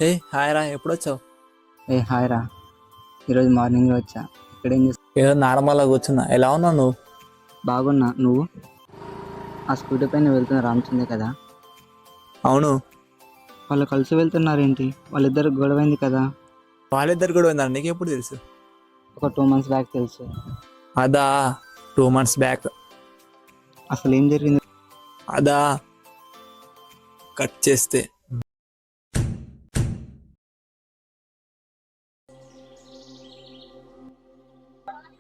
ఏ hi రా, ఎప్పుడు వచ్చావు? హాయ్ రా. ఈరోజు మార్నింగ్ వచ్చా. ఇక్కడేం చేస్తా? ఏదో నార్మల్గా కూర్చున్నా. ఎలా ఉన్నావు నువ్వు? బాగున్నా. నువ్వు? ఆ స్కూటీ పైన వెళ్తున్న రామచంద్ర కదా? అవును. వాళ్ళు కలిసి వెళ్తున్నారేంటి? వాళ్ళిద్దరు గొడవైంది కదా? వాళ్ళిద్దరు కూడా ఉందా? నీకు ఎప్పుడు తెలుసు? ఒక 2 months బ్యాక్ తెలుసు. అదా, 2 months బ్యాక్. అసలు ఏం జరిగింది? అదా, కట్ చేస్తే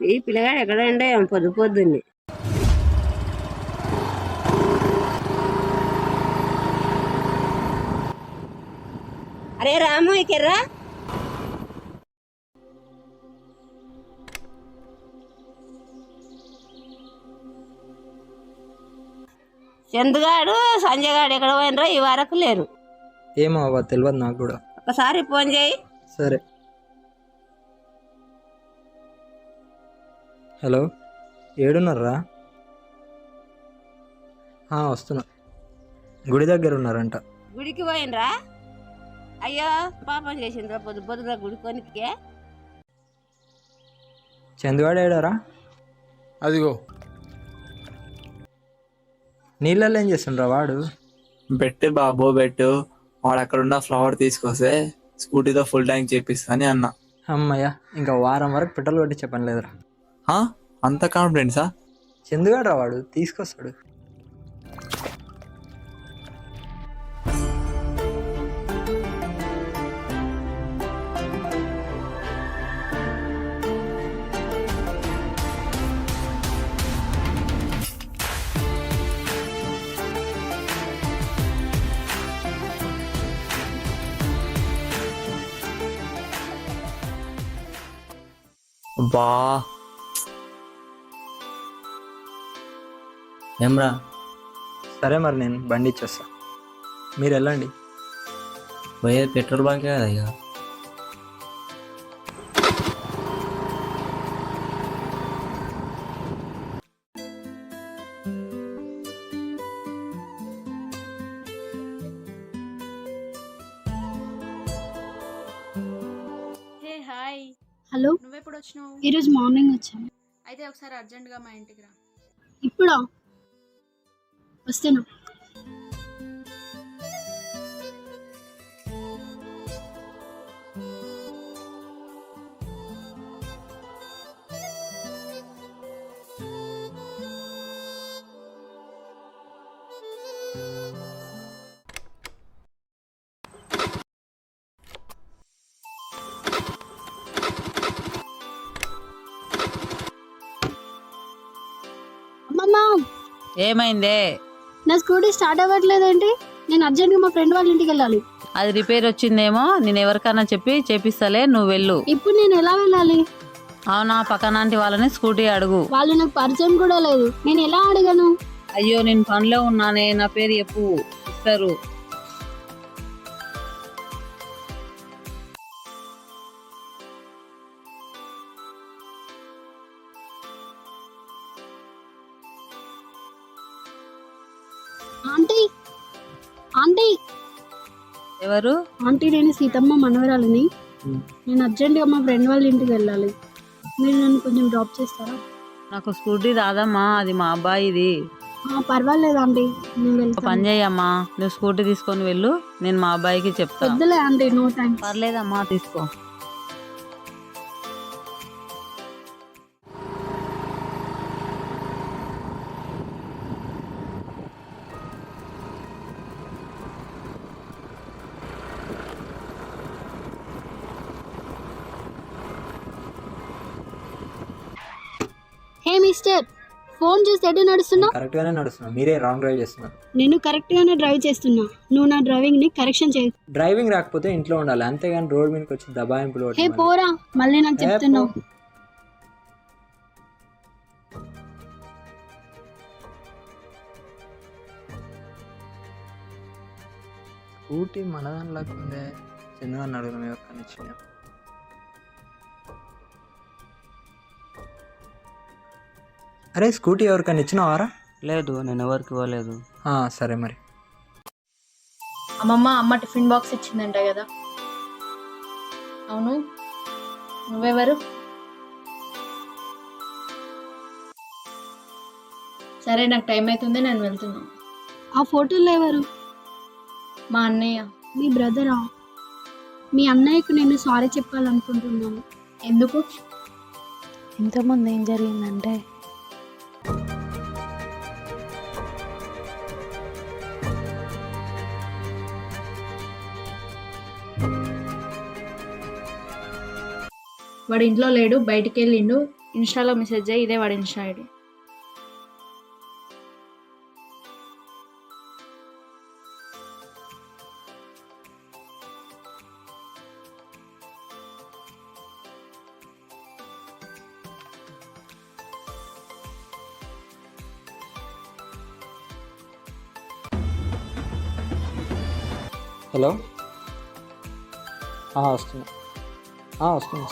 ఈ పిల్లగాడు ఎక్కడంటే పొద్దు పొద్దున్నే అరే రాము ఇక్కర్రా. చందుగాడు సంజయ్ గాడు ఎక్కడ పోయినరో ఈ వరకు లేరు. ఏమో అవ్వ, తెలియదు నాకు కూడా. ఒకసారి ఫోన్ చేయి. సరే. హలో, ఏడున్నారా? వస్తున్నా. గుడి దగ్గర ఉన్నారంట. గుడికి పోయినరా? అయ్యో పాపం చేసిండ్రా పొద్దు పొద్దుగా గుడి కొనికే. చందుగాడు ఏడారా? అదిగో నీళ్ళల్లో ఏం చేస్తుండ్రా వాడు? బెట్టు బాబు బెట్టు. వాడు అక్కడ ఉన్న ఫ్లవర్ తీసుకొస్తే స్కూటీతో ఫుల్ ట్యాంక్ చేపిస్తా అని అన్నా. అమ్మయ్య, ఇంకా వారం వరకు పెట్రోల్ కొట్టి చెప్పని లేదురా. అంత కాన్ఫిడెన్సా? చందుగాడు రా, వాడు తీసుకొస్తాడు. బా ఏమ్రా? సరే మరి నేను బండి ఇచ్చేస్తా, మీరు వెళ్ళండి. పోయేది పెట్రోల్ బంకే కదా ఇక. Hey hi. హలో, నువ్వెప్పుడు వచ్చినావు? ఈరోజు మార్నింగ్ వచ్చాను. అయితే ఒకసారి అర్జెంటుగా మా ఇంటికి రా. ఇప్పుడా? వస్తున్నా. అమ్మమ్మా, ఏమైందే? నా స్కూటీ స్టార్ట్ అవ్వట్లేదేంటి? నేను అర్జెంట్గా మా ఫ్రెండ్ వాళ్ళ ఇంటికి వెళ్ళాలి. అది రిపేర్ వచ్చిందేమో, నేను ఎవరికైనా చెప్పి చేపిస్తలే, నువ్వు వెళ్ళు. ఇప్పుడు నేను ఎలా వెళ్ళాలి? అవునా, పక్కనాంటి వాళ్ళని స్కూటీ అడుగు. వాళ్ళు నాకు పరిచయం కూడా లేదు, నేను ఎలా అడగను? అయ్యో, నేను పనిలో ఉన్నానే, నా పేరు చెప్పు, ఇస్తారు. ఆంటీ, ఆంటీ, ఎవరు? ఆంటీ, నేను సీతమ్మ మనవరాలని. నేను అర్జెంట్గా మా ఫ్రెండ్ వాళ్ళ ఇంటికి వెళ్ళాలి. మీరు నన్ను కొంచెం డ్రాప్ చేస్తారా? నాకు స్కూటీ రాదమ్మా, అది మా అబ్బాయిది. పర్వాలేదు ఆంటీ, నేను ఒక వెళ్తాను. పని చెయ్యమ్మా, నువ్వు స్కూటీ తీసుకొని వెళ్ళు, నేను మా అబ్బాయికి చెప్తా. వద్దులే ఆంటీ, నో థ్యాంక్స్. పర్లేదమ్మా, తీసుకో. హే మిస్టర్, ఫోన్ చూసి ఎటు నడుస్తున్నావు? కరెక్ట్ గానే నడుస్తున్నా, మీరే రాంగ్ డ్రైవ్ చేస్తున్నారు. నేను కరెక్ట్ గానే డ్రైవ్ చేస్తున్నా, నువ్వు నా డ్రైవింగ్ ని కరెక్షన్ చేయి. డ్రైవింగ్ రాకపోతే ఇంట్లో ఉండాలి, అంతేగాని రోడ్ మీదకి వచ్చి దబాయింపులు హే కొట్టడం. పోరా, మళ్ళీ నాకు చెప్తున్నావు. స్కూటీ మన దానిలోకి ఉందే. చంద్రగారిని అడుగుదాం ఎవరికైనా ఇచ్చిన. అరే, స్కూటీ ఎవరికైనా ఇచ్చినావారా? లేదు, నేను ఎవరికి ఇవ్వలేదు. సరే మరి. అమ్మమ్మ టిఫిన్ బాక్స్ ఇచ్చిందంట కదా. అవును, నువ్వెవరు? సరే, నాకు టైం అవుతుంది, నేను వెళ్తున్నా. ఆ ఫోటోలో ఎవరు? మా అన్నయ్య. మీ బ్రదరా? మీ అన్నయ్యకు నేను సారీ చెప్పాలనుకుంటున్నాను. ఎందుకు? ఇంతకుముందు ఏం జరిగిందంటే వాడు ఇంట్లో లేడు, బయటికి వెళ్ళిండు. ఇన్స్టాలో మెసేజ్ అయ్యి, ఇదే వాడి ఇన్స్టా ఐడి. హలో, వస్తున్నా. వస్తున్నా.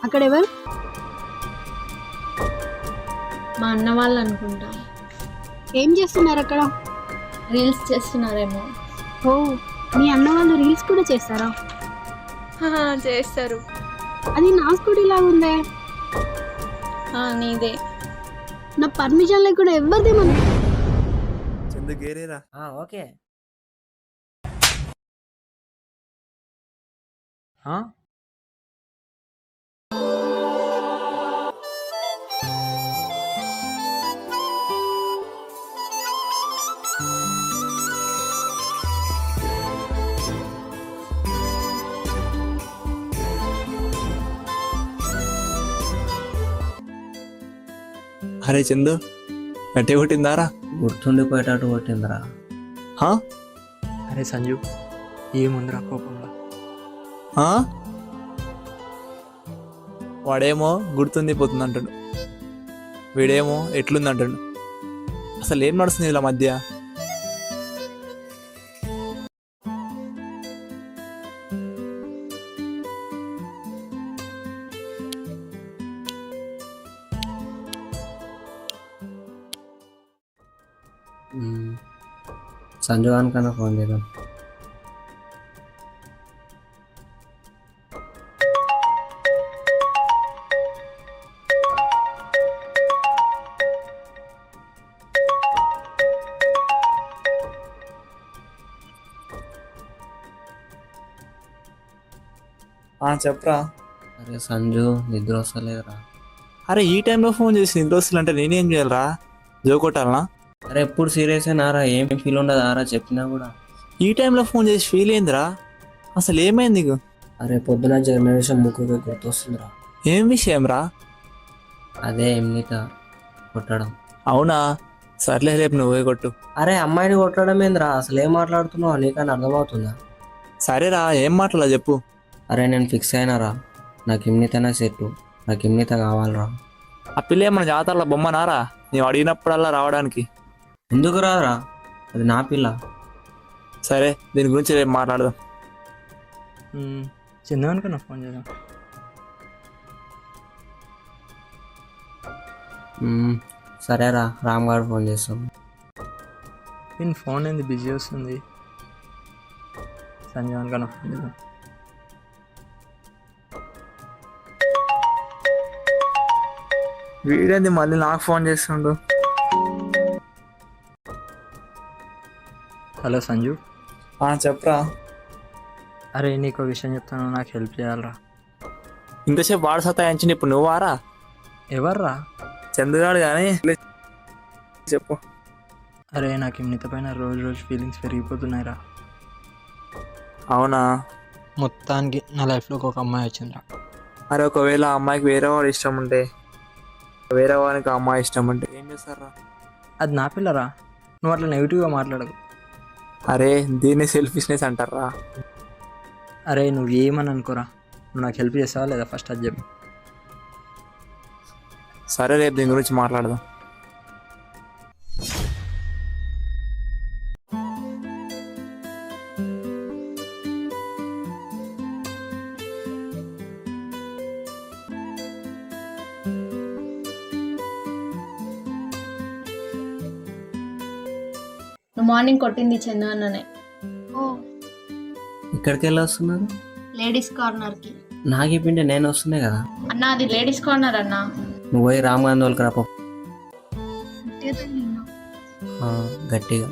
అక్కడ ఎవరు? మా అన్న వాళ్ళు అనుకుంటా. ఏం చేస్తున్నారు అక్కడ? రీల్స్ చేస్తున్నారేమో. ఓ, మీ అన్న వాళ్ళు రీల్స్ కూడా చేస్తారా? చేస్తారు. అది నా స్కూటీ లాగా ఉందే. నీదే. నా పర్మిషన్ లేకుండా ఎవరిది మన చందు గేరేరా. ఓకే. అరే చందు, గట్టి కొట్టిందారా? గుర్తుండిపోయేటట్టు కొట్టిందిరా. అరే సంజు, ఏముందిరా కోపంలో? వాడేమో గుర్తుండిపోతుంది అంటాడు, వీడేమో ఎట్లుంది అంటాడు. అసలు ఏం నడుస్తుంది వీళ్ళ మధ్య? సంజు కన్నా ఫోన్ చేద్దాం. చెప్పరా. అరే సంజు, నిద్ర వస్తలేదురా. అరే ఈ టైంలో ఫోన్ చేసి నిద్ర వస్తులు అంటే నేనేం చేయాలరా? జోకొట్టాలనా? అరే ఎప్పుడు సీరియస్ అయినారా? ఏం ఫీల్ ఉండదారా చెప్పినా కూడా? ఈ టైంలో ఫోన్ చేసి ఫీల్ అయిందిరా? అసలు ఏమైంది నీకు? అరే పొద్దున జనరేషన్ ముగ్గురు గుర్తొస్తుందిరా. ఏం విషయం రా? అదే ఎమ్నిత కొట్టడం. అవునా, సర్లే రేపు నువ్వే కొట్టు. అరే అమ్మాయిని కొట్టడం ఏందిరా? అసలు ఏం మాట్లాడుతున్నావు? నీకని అర్థమవుతుందా? సరేరా, ఏం మాటలా చెప్పు. అరే నేను ఫిక్స్ అయినారా, నాకు ఇమ్నితనే సెట్టు, నాకు ఇమ్నిత కావాలరా. ఆ పిల్ల ఏమన్నా జాతరలో బొమ్మనారా నీవు అడిగినప్పుడల్లా రావడానికి? ఎందుకు రాదురా, అది నా పిల్ల. సరే, దీని గురించి రేపు మాట్లాడదాం. చిన్నవనుకున్నా ఫోన్ చేద్దాం. సరేరా, రామ్ గారు ఫోన్ చేస్తాం. నేను ఫోన్ ఏంది బిజీ వస్తుంది? సంజయ్ కన్నా ఫోన్ చేద్దాం. వీడేంది మళ్ళీ నాకు ఫోన్ చేస్తుండు? హలో సంజు. చెప్పరా. అరే నీకు విషయం చెప్తాను, నాకు హెల్ప్ చేయాలరా. ఇంతసేపు వాడు సతాయించింది, ఇప్పుడు నువ్వు వారా? ఎవర్రా? చందుగాడు కానీ చెప్పు. అరే నాకు ఇమ్నిత పైన రోజు రోజు ఫీలింగ్స్ పెరిగిపోతున్నాయిరా. అవునా? మొత్తానికి నా లైఫ్లోకి ఒక అమ్మాయి వచ్చిందిరా. అరే ఒకవేళ ఆ అమ్మాయికి వేరే వాడు ఇష్టం ఉంటే, వేరే వానికి ఆ అమ్మాయి ఇష్టం ఉంటే ఏం చేస్తారా? అది నా పిల్లరా, నువ్వు అట్లా నెగిటివ్గా మాట్లాడకు. అరే దీన్ని సెల్ఫిష్నెస్ అంటారా? అరే నువ్వు ఏమని అనుకోరా, నువ్వు నాకు హెల్ప్ చేస్తావా లేదా ఫస్ట్ అది చెప్పు. సరే రేపు దీని గురించి మాట్లాడదాం. నువ్వు మార్నింగ్ కొట్టింది చందు అన్ననే. ఓ ఇక్కడికి వెళ్ళి వస్తున్నారు? లేడీస్ కార్నర్కి. నాకు చెప్పింటే నేను వస్తుండే కదా. అన్న అది లేడీస్ కార్నర్ అన్న. నువ్వు పోయి రామ్ గాంధీ వాళ్ళకి రాపో. గట్టిగా తగిలిందా? గట్టిగా,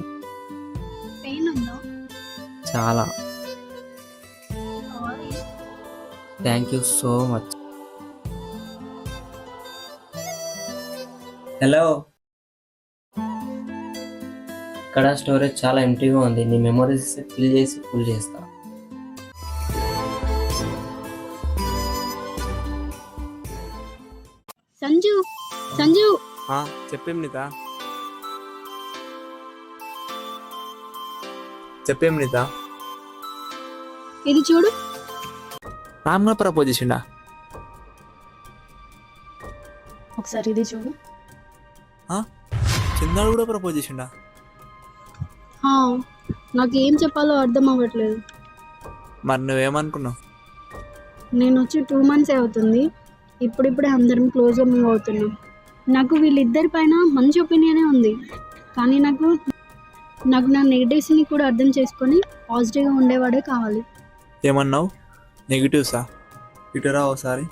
పెయిన్ ఉందా? చాలా. Sorry. Thank you so much. Hello, ఇక్కడ స్టోరేజ్ చాలా ఎంటీగా ఉంది. నీ మెమరీస్ ఫుల్ చేస్తా. సంజు సంజు చెప్పేం నీత, చెప్పేం నీత. ఇది చూడు. రామ్ కూడా ప్రపోజ్ చేసిండా? ఒకసారి ఇది చూడు. చందాడు కూడా ప్రపోజ్ చేసిండా? హా, నాకు ఏం చెప్పాలో అర్థం అవ్వట్లేదు. మరి నువ్వేమనుకున్నావు? నేను వచ్చి 2 months అవుతుంది. ఇప్పుడిప్పుడే అందరం క్లోజ్గా మూవ్ అవుతున్నాం. నాకు వీళ్ళిద్దరి పైన మంచి ఒపీనియనే ఉంది, కానీ నాకు నా నెగిటివ్స్ని కూడా అర్థం చేసుకొని పాజిటివ్గా ఉండేవాడే కావాలి. ఏమన్నావు? నెగిటివ్సా? ఇటురా ఒకసారి.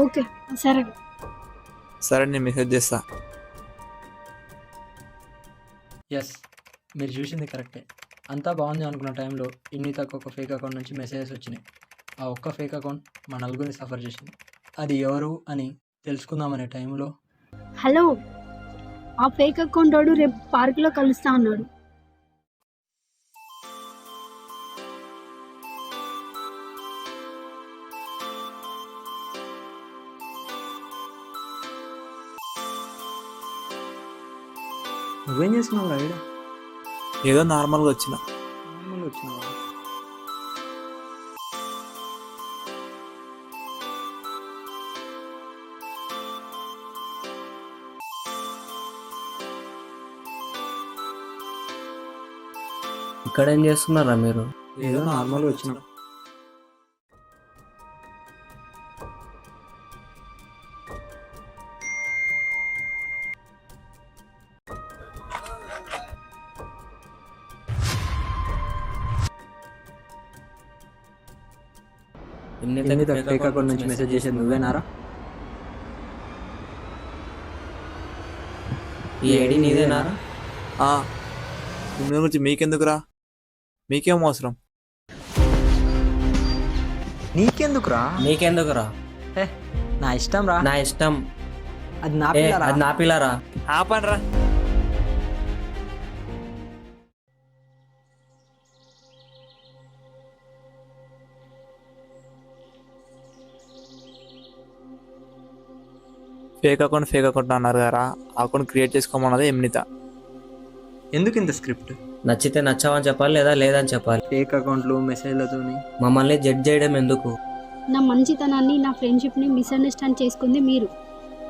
ఓకే సరే. సరే నేను మెసేజ్ చేస్తా. ఎస్, మీరు చూసింది కరెక్టే. అంతా బాగుంది అనుకున్న టైంలో ఇన్నితకు ఒక ఫేక్ అకౌంట్ నుంచి మెసేజెస్ వచ్చినాయి. ఆ ఒక్క ఫేక్ అకౌంట్ మా నలుగురిని సఫర్ చేసింది. అది ఎవరు అని తెలుసుకుందామనే టైంలో హలో, ఆ ఫేక్ అకౌంట్ వాడు రేపు పార్కులో కలుస్తా అన్నాడు. నువ్వేం చేస్తున్నావు రా? ఈడ ఏదో నార్మల్గా వచ్చిన. నార్మల్గా వచ్చినావా? ఇక్కడ ఏం చేస్తున్నారా మీరు? ఏదో నార్మల్గా వచ్చినా. ఫేక్ అకౌంట్ నుంచి మెసేజ్ చేసేది నువ్వేనారా? ఈ ఐడి నీదేనారా? మీ గురించి మీకెందుకురా? మీకేం అవసరం? నీకెందుకురా? నీకెందుకురా? నా ఇష్టం రా. నా ఇష్టం. అది నా ఏ, పిల్లరా. అది నా పిల్లరా? ఆపండ్రా. ఫేక్ అకౌంట్ అన్నారు కదా, అకౌంట్ క్రియేట్ చేసుకోమన్నది ఎమ్నిత. ఎందుకు ఇంత స్క్రిప్ట్? నచ్చితే నచ్చావని చెప్పాలి, లేదా లేదని చెప్పాలి. ఫేక్ అకౌంట్లు మెసేజ్లతో మమ్మల్ని జడ్జ్ చేయడం ఎందుకు? నా మంచితనాన్ని, నా ఫ్రెండ్షిప్ని మిస్అండర్స్టాండ్ చేసుకుంది మీరు.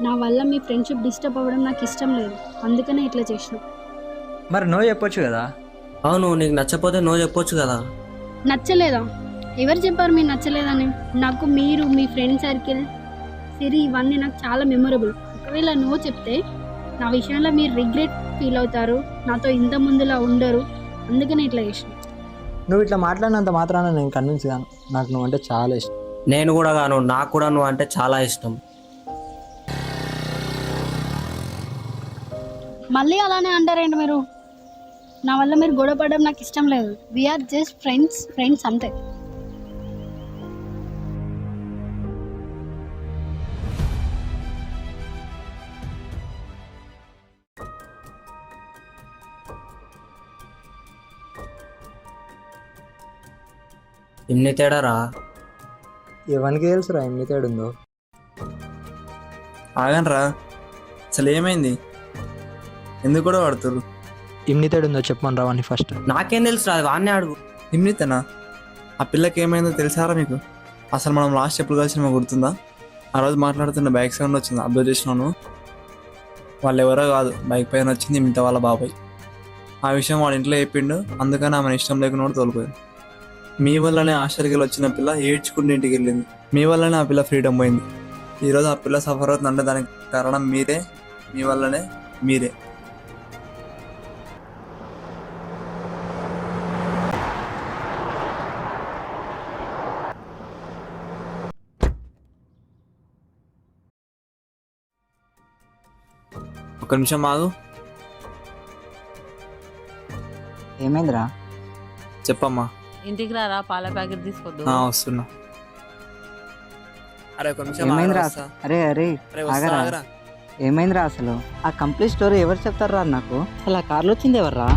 నా వల్ల మీ ఫ్రెండ్షిప్ డిస్టర్బ్ అవ్వడం నాకు ఇష్టం లేదు, అందుకనే ఇట్లా చేసిన. మరి నో చెప్పొచ్చు కదా. అవును, నీకు నచ్చపోతే నో చెప్పొచ్చు కదా. నచ్చలేదా? ఎవరు చెప్పారు మీరు నచ్చలేదని? నాకు మీరు, మీ ఫ్రెండ్ సర్కిల్, సిరి, ఇవన్నీ నాకు చాలా మెమొరబుల్. ఒకవేళ నో చెప్తే నా విషయంలో మీరు రిగ్రెట్ ఫీల్ అవుతారు, నాతో ఇంత ముందులా ఉండరు, అందుకనే ఇట్లా చేసిన. నువ్వు ఇట్లా మాట్లాడినంత మాత్రాన నేను కన్విన్స్ గాను. నాకు నువ్వు అంటే చాలా ఇష్టం. నేను కూడా గాను, నాకు కూడా నువ్వు అంటే చాలా ఇష్టం. మళ్ళీ అలానే అంటారేంటి మీరు? నా వల్ల మీరు గొడవ పడడం నాకు ఇష్టం లేదు. వీఆర్ జస్ట్ ఫ్రెండ్స్ అంతే. ఇమ్ని తేడారా? ఎవరికి తెలుసురా ఎన్ని తేడుందో. ఆగనరా, అసలు ఏమైంది? ఎందుకు కూడా పడుతురు? ఇమ్ని తేడుందో చెప్పమని రావని ఫస్ట్. నాకేం తెలుసు రా, వాడిని అడుగు. ఇమ్నితేనా? ఆ పిల్లకి ఏమైందో తెలుసారా మీకు? అసలు మనం లాస్ట్ ఎప్పుడు కలిసి గుర్తుందా? ఆ రోజు మాట్లాడుతున్న బైక్ సౌండ్ వచ్చింది, అబ్జర్వ్ చేసినాను. వాళ్ళు ఎవరో కాదు, బైక్ పైన వచ్చింది ఇమ్నిత వాళ్ళ బాబాయ్. ఆ విషయం వాడి ఇంట్లో చెప్పిండు, అందుకని ఆమె ఇష్టం లేకుండా తోలిపోయింది. మీ వల్లనే ఆశ్చర్యకి వచ్చిన పిల్ల ఏడ్చుకుంటూ ఇంటికి వెళ్ళింది. మీ వల్లనే ఆ పిల్ల ఫ్రీడమ్ పోయింది. ఈరోజు ఆ పిల్ల సఫర్ అవుతుందంటే దానికి కారణం మీరే, మీ వల్లనే మీరే. ఒక నిమిషం ఆగు. ఏమైందిరా? చెప్పమ్మా. ఇంటికి రారా, పాల ప్యాకెట్ తీసుకొద్దు. వస్తున్నా. అరే ఒక నిమిషం ఏమైందిరా? ఆగరా, వస్తా. అరే అరే అరే వస్తా, ఆగరా. ఆగరా. ఏమైందిరా అసలు? ఆ కంప్లీట్ స్టోరీ ఎవరు చెప్తారా నాకు? అసలు ఆ కార్లో వచ్చింది ఎవర్రా?